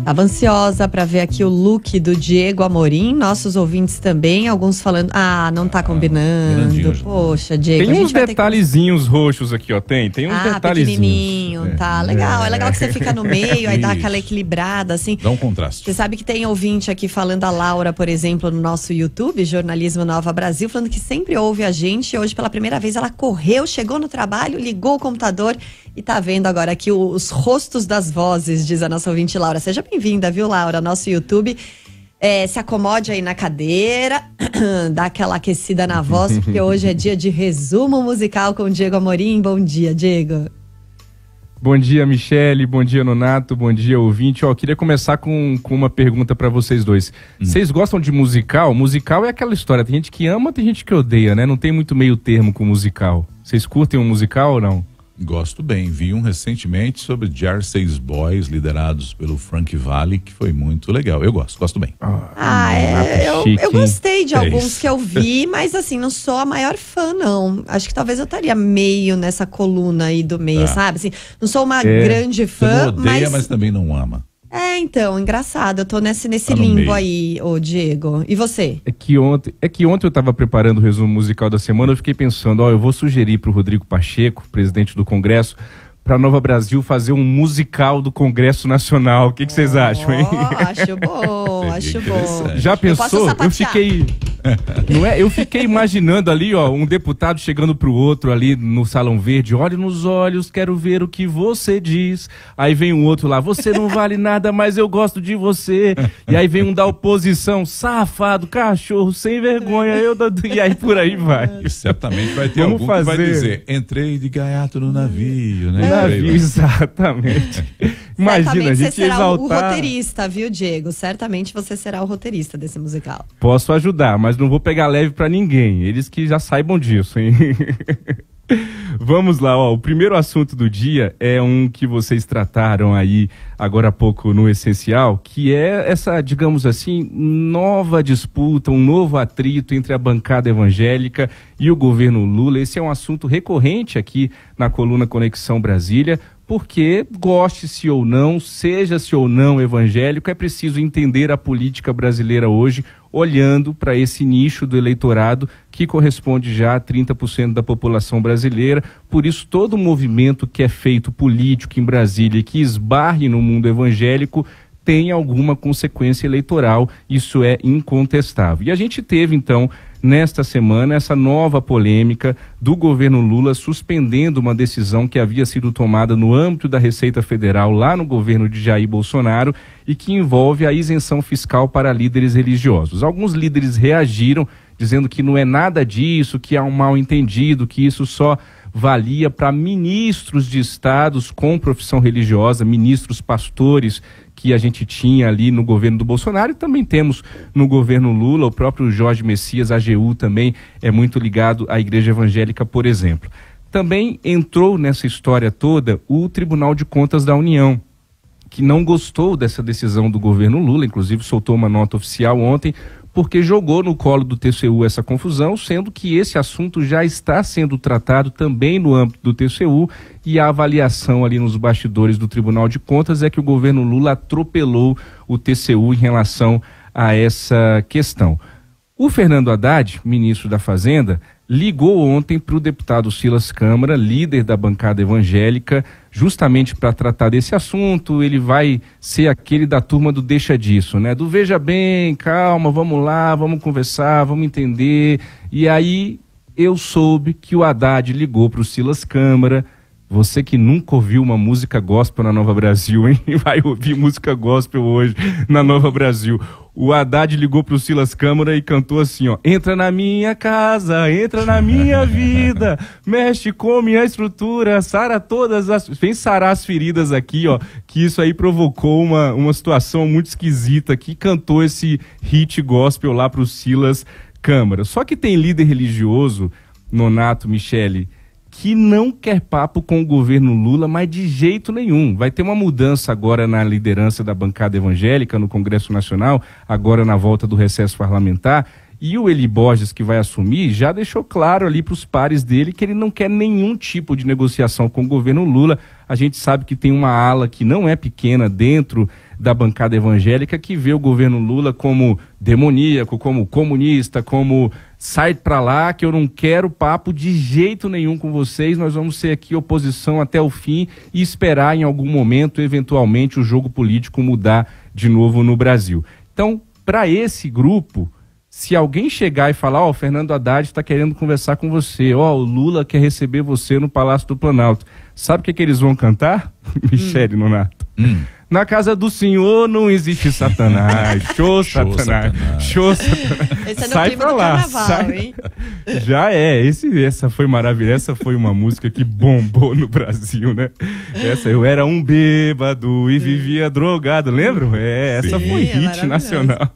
Tava ansiosa para ver aqui o look do Diego Amorim, nossos ouvintes também, alguns falando, não tá combinando, poxa, Diego. Tem uns detalhezinhos roxos aqui, ó, tem uns detalhezinhos. Pequenininho, tá, legal, é legal que você fica no meio, aí dá aquela equilibrada, assim. Dá um contraste. Você sabe que tem ouvinte aqui falando, a Laura, por exemplo, no nosso YouTube, Jornalismo Nova Brasil, falando que sempre ouve a gente, hoje pela primeira vez ela correu, chegou no trabalho, ligou o computador e tá vendo agora aqui os rostos das vozes, diz a nossa ouvinte Laura. Seja bem-vinda, viu, Laura? Nosso YouTube. Se acomode aí na cadeira, dá aquela aquecida na voz, porque hoje é dia de resumo musical com o Diego Amorim. Bom dia, Diego. Bom dia, Michele, bom dia, Nonato, bom dia, ouvinte. Queria começar com uma pergunta para vocês dois. Vocês gostam de musical? Musical é aquela história, tem gente que ama, tem gente que odeia, né? Não tem muito meio termo com musical. Vocês curtem um musical ou não? Gosto bem, vi um recentemente sobre Jersey Boys, liderados pelo Frank Valli, que foi muito legal. Eu gosto bem. Eu gostei de alguns que eu vi, mas assim, não sou a maior fã, não. Acho que talvez eu estaria meio nessa coluna aí do meio, sabe? Assim, não sou uma grande fã, você não odeia, mas também não ama. Então, engraçado, eu tô nesse limbo aí, ô Diego. E você? É que ontem eu tava preparando o resumo musical da semana, eu fiquei pensando, eu vou sugerir pro Rodrigo Pacheco, presidente do Congresso, pra Nova Brasil fazer um musical do Congresso Nacional. O que vocês acham, hein? Acho bom, acho bom. Já pensou? Eu fiquei imaginando ali, um deputado chegando pro outro ali no Salão Verde, olhe nos olhos, quero ver o que você diz. Aí vem um outro lá, você não vale nada, mas eu gosto de você. E aí vem um da oposição, safado, cachorro, sem vergonha, e aí por aí vai. E certamente vai ter algum que vai dizer, entrei de gaiato no navio, né? Navio, exatamente. Imagina, a gente você será exaltar... o roteirista, viu, Diego? Certamente você será o roteirista desse musical. Posso ajudar, mas não vou pegar leve pra ninguém. Eles que já saibam disso, hein? Vamos lá, o primeiro assunto do dia é um que vocês trataram aí agora há pouco no Essencial, que é essa, digamos assim, nova disputa, um novo atrito entre a bancada evangélica e o governo Lula. Esse é um assunto recorrente aqui na coluna Conexão Brasília, porque goste-se ou não, seja-se ou não evangélico, é preciso entender a política brasileira hoje, olhando para esse nicho do eleitorado que corresponde já a 30% da população brasileira. Por isso, todo movimento que é feito político em Brasília e que esbarre no mundo evangélico tem alguma consequência eleitoral, isso é incontestável. E a gente teve, então, nesta semana, essa nova polêmica do governo Lula suspendendo uma decisão que havia sido tomada no âmbito da Receita Federal lá no governo de Jair Bolsonaro e que envolve a isenção fiscal para líderes religiosos. Alguns líderes reagiram dizendo que não é nada disso, que há um mal-entendido, que isso só valia para ministros de estados com profissão religiosa, ministros pastores que a gente tinha ali no governo do Bolsonaro e também temos no governo Lula, o próprio Jorge Messias, AGU também é muito ligado à Igreja Evangélica, por exemplo. Também entrou nessa história toda o Tribunal de Contas da União, que não gostou dessa decisão do governo Lula, inclusive soltou uma nota oficial ontem, porque jogou no colo do TCU essa confusão, sendo que esse assunto já está sendo tratado também no âmbito do TCU e a avaliação ali nos bastidores do Tribunal de Contas é que o governo Lula atropelou o TCU em relação a essa questão. O Fernando Haddad, ministro da Fazenda, ligou ontem para o deputado Silas Câmara, líder da bancada evangélica, justamente para tratar desse assunto. Ele vai ser aquele da turma do deixa disso, né? Do veja bem, calma, vamos lá, vamos conversar, vamos entender. E aí eu soube que o Haddad ligou para o Silas Câmara. Você que nunca ouviu uma música gospel na Nova Brasil, hein? Vai ouvir música gospel hoje na Nova Brasil. O Haddad ligou pro Silas Câmara e cantou assim, entra na minha casa, entra na minha vida, mexe com minha estrutura, sara todas as... Vem sarar as feridas aqui, que isso aí provocou uma situação muito esquisita, que cantou esse hit gospel lá pro Silas Câmara. Só que tem líder religioso, Nonato, Michele, que não quer papo com o governo Lula, mas de jeito nenhum. Vai ter uma mudança agora na liderança da bancada evangélica no Congresso Nacional, agora na volta do recesso parlamentar, e o Eli Borges, que vai assumir, já deixou claro ali para os pares dele que ele não quer nenhum tipo de negociação com o governo Lula. a gente sabe que tem uma ala que não é pequena dentro da bancada evangélica que vê o governo Lula como demoníaco, como comunista, como sai pra lá que eu não quero papo de jeito nenhum com vocês, nós vamos ser aqui oposição até o fim e esperar em algum momento, eventualmente, o jogo político mudar de novo no Brasil. Então, para esse grupo, se alguém chegar e falar, ó, o Fernando Haddad está querendo conversar com você, ó, o Lula quer receber você no Palácio do Planalto, sabe o que eles vão cantar? Michele Nonato. Na casa do Senhor não existe Satanás. Show Satanás. Show Satanás. Esse é no sai clima pra do lá. carnaval, hein? Já é. Essa foi maravilhosa. Essa foi uma música que bombou no Brasil, né? Eu era um bêbado e vivia drogado. Lembram? Essa Sim, foi hit nacional.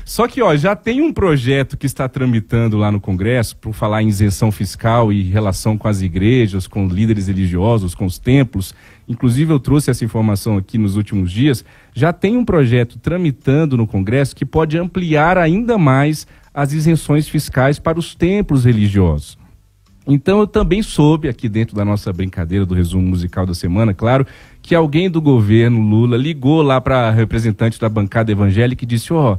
Só que, ó, já tem um projeto que está tramitando lá no Congresso por falar em isenção fiscal e relação com as igrejas, com os líderes religiosos, com os templos. Inclusive, eu trouxe essa informação aqui nos últimos dias. Já tem um projeto tramitando no Congresso que pode ampliar ainda mais as isenções fiscais para os templos religiosos. Então, eu também soube, aqui dentro da nossa brincadeira do resumo musical da semana, claro, que alguém do governo Lula ligou lá para representante da bancada evangélica e disse, ó,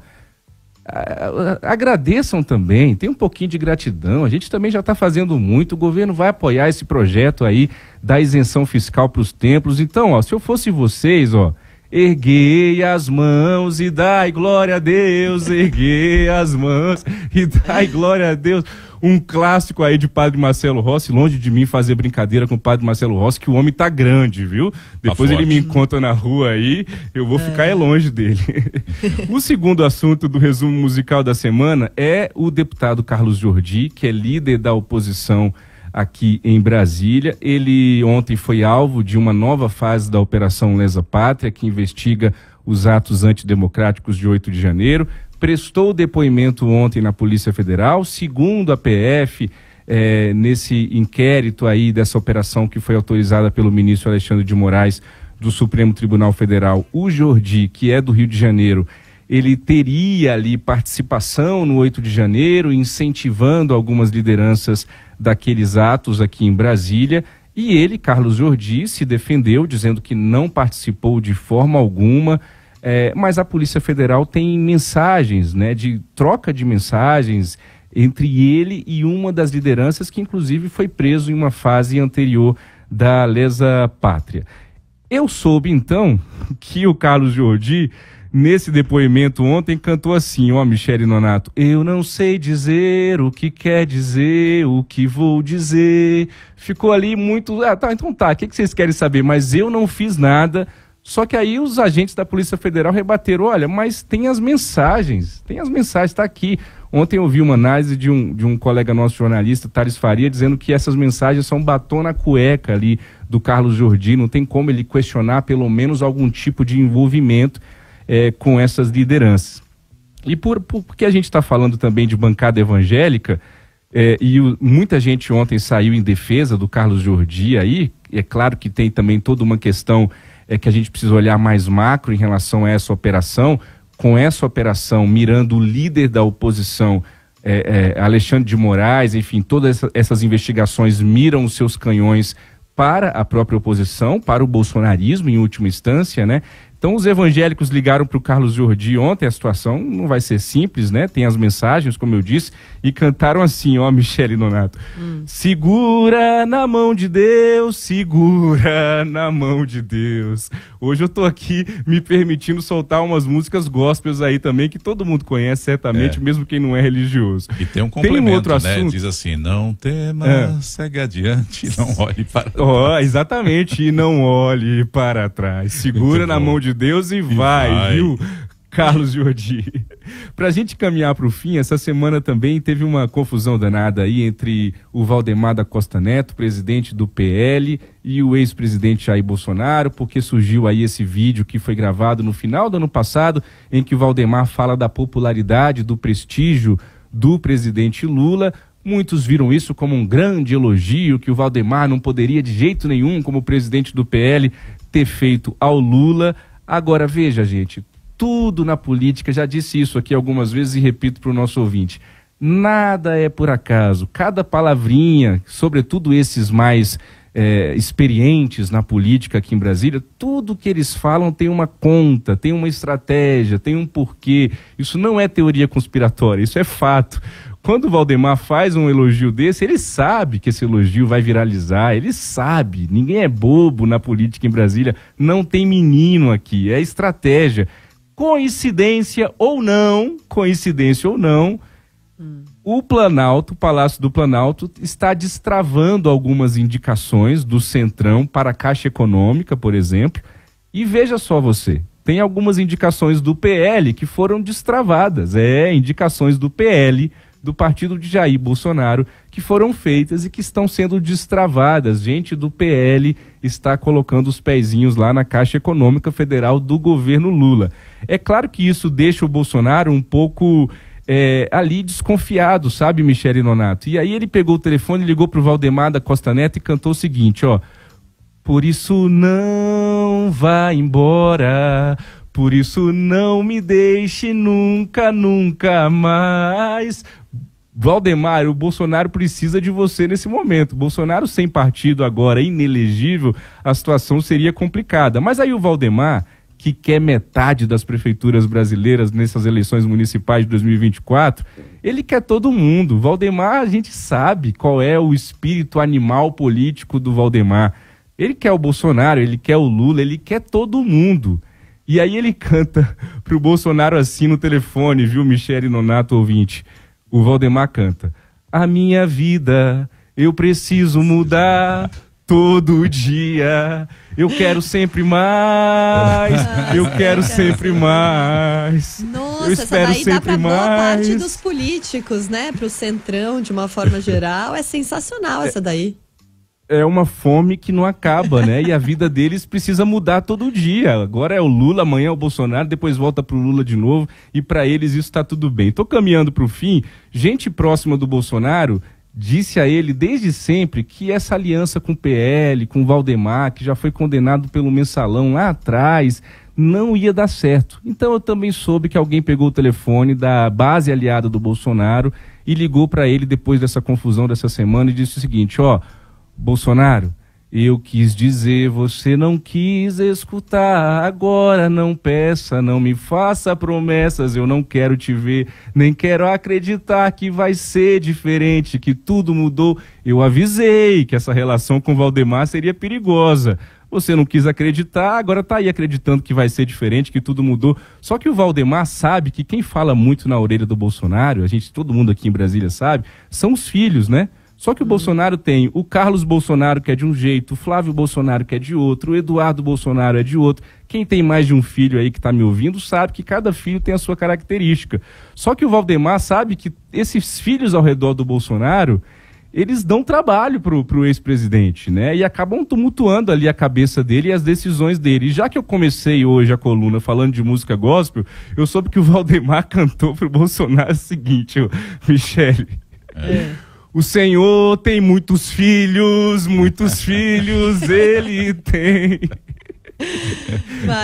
agradeçam também, tem um pouquinho de gratidão, a gente também já está fazendo muito, o governo vai apoiar esse projeto aí da isenção fiscal para os templos. Então, ó, se eu fosse vocês, ó, erguei as mãos e dai glória a Deus, erguei as mãos e dai glória a Deus. Um clássico aí de Padre Marcelo Rossi, longe de mim fazer brincadeira com o Padre Marcelo Rossi, que o homem tá grande, viu? Depois ele me encontra na rua aí, eu vou ficar longe dele. O segundo assunto do resumo musical da semana é o deputado Carlos Jordi, que é líder da oposição aqui em Brasília. Ele ontem foi alvo de uma nova fase da Operação Lesa Pátria, que investiga os atos antidemocráticos de 8 de janeiro. Prestou depoimento ontem na Polícia Federal. Segundo a PF, nesse inquérito aí dessa operação que foi autorizada pelo ministro Alexandre de Moraes do Supremo Tribunal Federal, o Jordi, que é do Rio de Janeiro, ele teria ali participação no 8 de janeiro, incentivando algumas lideranças daqueles atos aqui em Brasília. E ele, Carlos Jordi, se defendeu, dizendo que não participou de forma alguma. Mas a Polícia Federal tem mensagens, né, de troca de mensagens entre ele e uma das lideranças que inclusive foi preso em uma fase anterior da Lesa Pátria. Eu soube então que o Carlos Jordi, nesse depoimento ontem, cantou assim, ó, Michele Nonato, eu não sei dizer o que quer dizer, o que vou dizer. Ficou ali muito, então tá, o que vocês querem saber? Mas eu não fiz nada. Só que aí os agentes da Polícia Federal rebateram, olha, mas tem as mensagens, está aqui. Ontem eu vi uma análise de um colega nosso jornalista, Thales Faria, dizendo que essas mensagens são batom na cueca ali do Carlos Jordi, não tem como ele questionar pelo menos algum tipo de envolvimento com essas lideranças. E porque a gente está falando também de bancada evangélica, muita gente ontem saiu em defesa do Carlos Jordi aí, é claro que tem também toda uma questão que a gente precisa olhar mais macro em relação a essa operação, com essa operação mirando o líder da oposição, Alexandre de Moraes, enfim, todas essas investigações miram os seus canhões para a própria oposição, para o bolsonarismo em última instância, né? Então os evangélicos ligaram para o Carlos Jordi ontem, a situação não vai ser simples, né? Tem as mensagens, como eu disse, e cantaram assim, ó, Michele Nonato. Segura na mão de Deus, segura na mão de Deus. Hoje eu tô aqui me permitindo soltar umas músicas gospels aí também, que todo mundo conhece certamente, mesmo quem não é religioso. E tem um complemento, outro assunto, diz assim, não tema, segue adiante, não olhe para trás. Exatamente, e não olhe para trás. Segura na mão de Deus e vai, viu, Carlos Jordi? Pra gente caminhar para o fim, essa semana também teve uma confusão danada aí entre o Valdemar da Costa Neto, presidente do PL, e o ex-presidente Jair Bolsonaro, porque surgiu aí esse vídeo que foi gravado no final do ano passado, em que o Valdemar fala da popularidade, do prestígio do presidente Lula. Muitos viram isso como um grande elogio, que o Valdemar não poderia de jeito nenhum, como presidente do PL, ter feito ao Lula. Agora, veja, gente, tudo na política, já disse isso aqui algumas vezes e repito para o nosso ouvinte, nada é por acaso. Cada palavrinha, sobretudo esses mais experientes na política aqui em Brasília, tudo que eles falam tem uma conta, tem uma estratégia, tem um porquê. Isso não é teoria conspiratória, isso é fato. Quando o Valdemar faz um elogio desse, ele sabe que esse elogio vai viralizar, ele sabe, ninguém é bobo na política em Brasília, não tem menino aqui, é estratégia. Coincidência ou não, o Planalto, o Palácio do Planalto, está destravando algumas indicações do Centrão para a Caixa Econômica, por exemplo, e veja só você, tem algumas indicações do PL que foram destravadas, indicações do PL, do partido de Jair Bolsonaro, que foram feitas e que estão sendo destravadas. Gente do PL está colocando os pezinhos lá na Caixa Econômica Federal do governo Lula. É claro que isso deixa o Bolsonaro um pouco ali desconfiado, sabe, Michele Nonato? E aí ele pegou o telefone, ligou para o Valdemar da Costa Neto e cantou o seguinte, ó: por isso não vá embora, por isso não me deixe nunca, nunca mais. Valdemar, o Bolsonaro precisa de você nesse momento. Bolsonaro sem partido agora, inelegível, a situação seria complicada. Mas aí o Valdemar, que quer metade das prefeituras brasileiras nessas eleições municipais de 2024, ele quer todo mundo. Valdemar, a gente sabe qual é o espírito animal político do Valdemar. Ele quer o Bolsonaro, ele quer o Lula, ele quer todo mundo. E aí ele canta pro Bolsonaro assim no telefone, viu, Michele Nonato, ouvinte? O Valdemar canta: a minha vida eu preciso mudar todo dia, eu quero sempre mais, eu quero sempre mais. Nossa, eu espero essa daí dá pra sempre boa parte mais. dos políticos, né? Pro Centrão, de uma forma geral, é sensacional essa daí. É uma fome que não acaba, né? E a vida deles precisa mudar todo dia. Agora é o Lula, amanhã é o Bolsonaro, depois volta pro Lula de novo, e para eles isso tá tudo bem. Tô caminhando pro fim. Gente próxima do Bolsonaro disse a ele desde sempre que essa aliança com o PL, com o Valdemar, que já foi condenado pelo Mensalão lá atrás, não ia dar certo. Então eu também soube que alguém pegou o telefone da base aliada do Bolsonaro e ligou para ele depois dessa confusão dessa semana e disse o seguinte: ó, Bolsonaro, eu quis dizer, você não quis escutar, agora não peça, não me faça promessas, eu não quero te ver, nem quero acreditar que vai ser diferente, que tudo mudou. Eu avisei que essa relação com o Valdemar seria perigosa. Você não quis acreditar, agora tá aí acreditando que vai ser diferente, que tudo mudou. Só que o Valdemar sabe que quem fala muito na orelha do Bolsonaro, todo mundo aqui em Brasília sabe, são os filhos, né? Só que o Bolsonaro tem o Carlos Bolsonaro, que é de um jeito, o Flávio Bolsonaro, que é de outro, o Eduardo Bolsonaro é de outro. Quem tem mais de um filho aí que está me ouvindo sabe que cada filho tem a sua característica. Só que o Valdemar sabe que esses filhos ao redor do Bolsonaro, eles dão trabalho pro ex-presidente, né? E acabam tumultuando ali a cabeça dele e as decisões dele. E já que eu comecei hoje a coluna falando de música gospel, eu soube que o Valdemar cantou pro Bolsonaro o seguinte, Michele... O Senhor tem muitos filhos ele tem.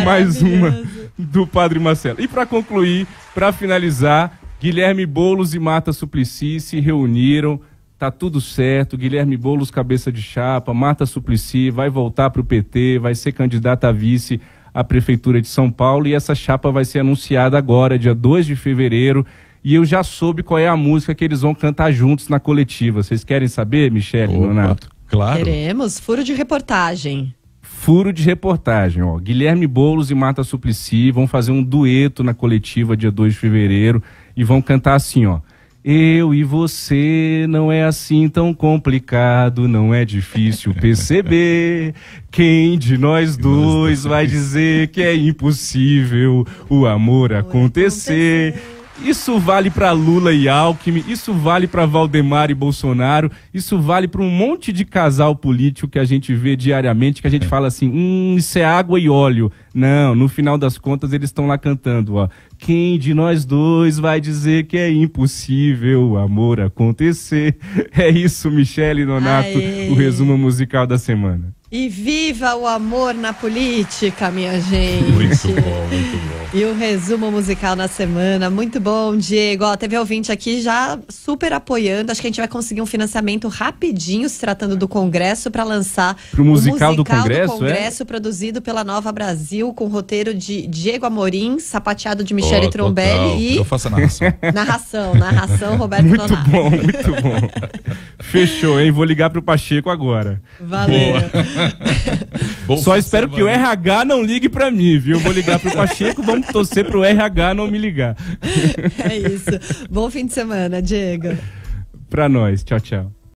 Mais uma do Padre Marcelo. E para concluir, para finalizar, Guilherme Boulos e Marta Suplicy se reuniram, tá tudo certo, Guilherme Boulos cabeça de chapa, Marta Suplicy vai voltar para o PT, vai ser candidata a vice à Prefeitura de São Paulo e essa chapa vai ser anunciada agora, dia 2 de fevereiro. E eu já soube qual é a música que eles vão cantar juntos na coletiva. Vocês querem saber, Michele, Nonato? Claro. Queremos. Furo de reportagem. Furo de reportagem, ó. Guilherme Boulos e Marta Suplicy vão fazer um dueto na coletiva dia 2 de fevereiro e vão cantar assim, ó. Eu e você não é assim tão complicado, não é difícil perceber. Quem de nós dois vai dizer que é impossível o amor acontecer? Isso vale para Lula e Alckmin, isso vale para Valdemar e Bolsonaro, isso vale para um monte de casal político que a gente vê diariamente, que a gente fala assim, isso é água e óleo. Não, no final das contas eles estão lá cantando, ó. Quem de nós dois vai dizer que é impossível o amor acontecer? É isso, Michele Nonato, o resumo musical da semana. E viva o amor na política, minha gente. Muito bom, muito bom. E o resumo musical na semana, muito bom, Diego. Ó, teve ouvinte aqui já super apoiando. Acho que a gente vai conseguir um financiamento rapidinho, se tratando do Congresso, para lançar Pro musical do Congresso, produzido pela Nova Brasil, com roteiro de Diego Amorim, sapateado de Michele Trombelli total. e... Eu faço a narração. Narração Roberto Muito Nonato. bom, muito bom. Fechou, hein? Vou ligar pro Pacheco agora. Valeu. Só espero que o RH não ligue pra mim, viu? Vou ligar pro Pacheco, vamos torcer pro RH não me ligar. É isso. Bom fim de semana, Diego. Pra nós. Tchau, tchau.